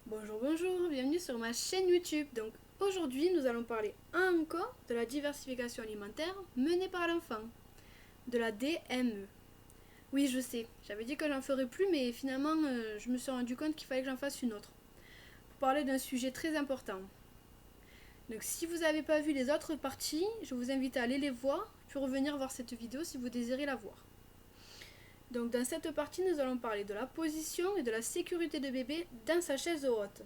Bonjour, bonjour, bienvenue sur ma chaîne YouTube. Donc aujourd'hui, nous allons parler encore de la diversification alimentaire menée par l'enfant, de la DME. Oui, je sais, j'avais dit que j'en ferais plus, mais finalement, je me suis rendu compte qu'il fallait que j'en fasse une autre. Pour parler d'un sujet très important. Donc si vous n'avez pas vu les autres parties, je vous invite à aller les voir, puis revenir voir cette vidéo si vous désirez la voir. Donc dans cette partie, nous allons parler de la position et de la sécurité de bébé dans sa chaise haute.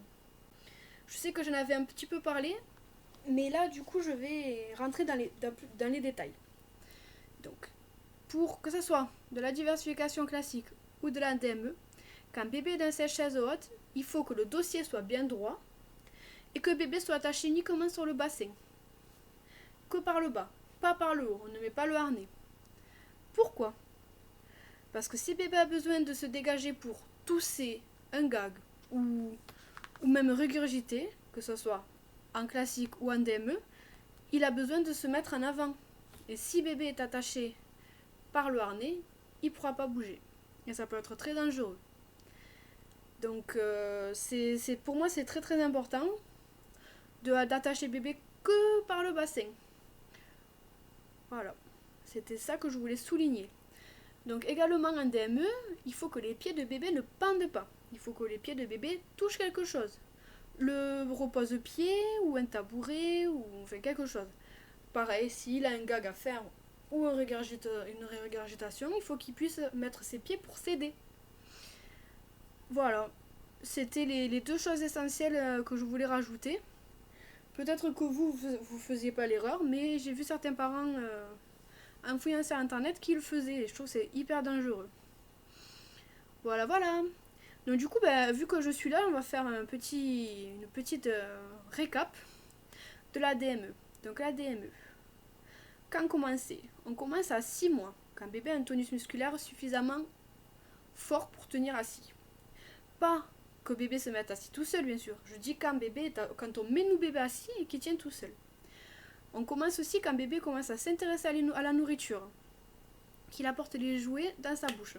Je sais que j'en avais un petit peu parlé, mais là du coup je vais rentrer dans les détails. Donc, pour que ce soit de la diversification classique ou de la DME, quand bébé est dans sa chaise haute, il faut que le dossier soit bien droit et que bébé soit attaché uniquement sur le bassin. Que par le bas, pas par le haut, on ne met pas le harnais. Pourquoi? Parce que si bébé a besoin de se dégager pour tousser, un gag ou même régurgiter, que ce soit en classique ou en DME, il a besoin de se mettre en avant. Et si bébé est attaché par le harnais, il ne pourra pas bouger. Et ça peut être très dangereux. Donc pour moi c'est très très important d'attacher bébé que par le bassin. Voilà, c'était ça que je voulais souligner. Donc également en DME, il faut que les pieds de bébé ne pendent pas. Il faut que les pieds de bébé touchent quelque chose. Le repose-pied ou un tabouret ou enfin quelque chose. Pareil, s'il a un gag à faire ou une régurgitation, il faut qu'il puisse mettre ses pieds pour s'aider. Voilà, c'était les deux choses essentielles que je voulais rajouter. Peut-être que vous faisiez pas l'erreur, mais j'ai vu certains parents en fouillant sur internet qui le faisaient et je trouve que c'est hyper dangereux. Voilà, voilà. Donc du coup, vu que je suis là, on va faire une petite récap de la DME. Donc la DME. Quand commencer? On commence à 6 mois, quand bébé a un tonus musculaire suffisamment fort pour tenir assis. Pas que bébé se mette assis tout seul, bien sûr. Je dis quand on met nous bébé assis et qu'il tient tout seul. On commence aussi quand bébé commence à s'intéresser à la nourriture, qu'il apporte les jouets dans sa bouche.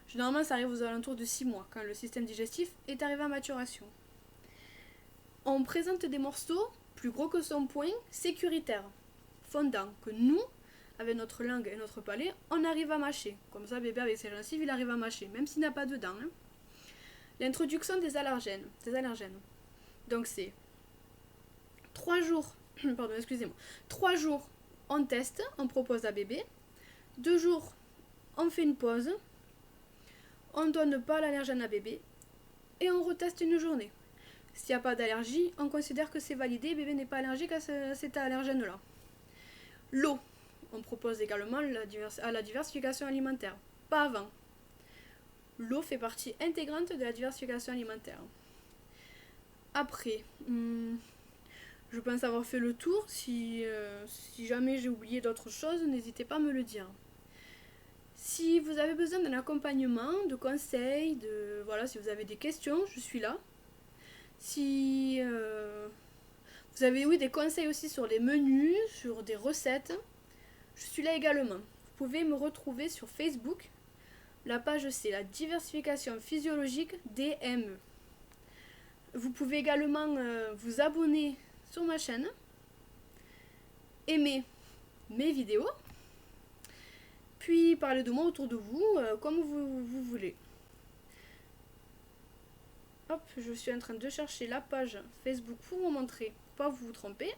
Généralement, ça arrive aux alentours de 6 mois, quand le système digestif est arrivé à maturation. On présente des morceaux plus gros que son poing, sécuritaires, fondants, que nous, avec notre langue et notre palais, on arrive à mâcher. Comme ça, bébé avec ses gencives, il arrive à mâcher, même s'il n'a pas de dents. L'introduction des allergènes. Donc c'est 3 jours, pardon, excusez-moi, 3 jours, on teste, on propose à bébé. 2 jours, on fait une pause. On ne donne pas l'allergène à bébé. Et on reteste une journée. S'il n'y a pas d'allergie, on considère que c'est validé, bébé n'est pas allergique à cet allergène-là. L'eau. On propose également à la diversification alimentaire. Pas avant. L'eau fait partie intégrante de la diversification alimentaire. Après, je pense avoir fait le tour. Si jamais j'ai oublié d'autres choses, n'hésitez pas à me le dire. Si vous avez besoin d'un accompagnement, de conseils, si vous avez des questions, je suis là. Si vous avez des conseils aussi sur les menus, sur des recettes, je suis là également. Vous pouvez me retrouver sur Facebook. La page c'est la diversification physiologique DME. Vous pouvez également vous abonner sur ma chaîne, aimer mes vidéos, puis parler de moi autour de vous comme vous voulez. Hop, je suis en train de chercher la page Facebook pour vous montrer, pour pas vous tromper.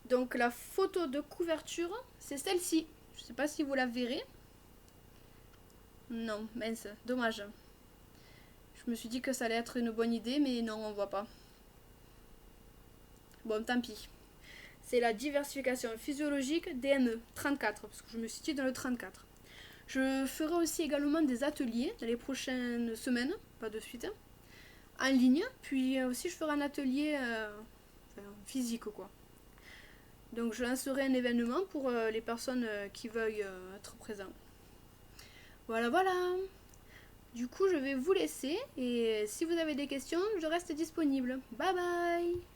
Donc la photo de couverture, c'est celle-ci. Je ne sais pas si vous la verrez. Non, mince, dommage. Je me suis dit que ça allait être une bonne idée, mais non, on voit pas. Bon, tant pis. C'est la diversification physiologique DME 34, parce que je me situe dans le 34. Je ferai aussi également des ateliers dans les prochaines semaines, pas de suite, en ligne. Puis aussi, je ferai un atelier physique, quoi. Donc, je lancerai un événement pour les personnes qui veuillent être présentes. Voilà, voilà. Du coup, je vais vous laisser et si vous avez des questions, je reste disponible. Bye bye!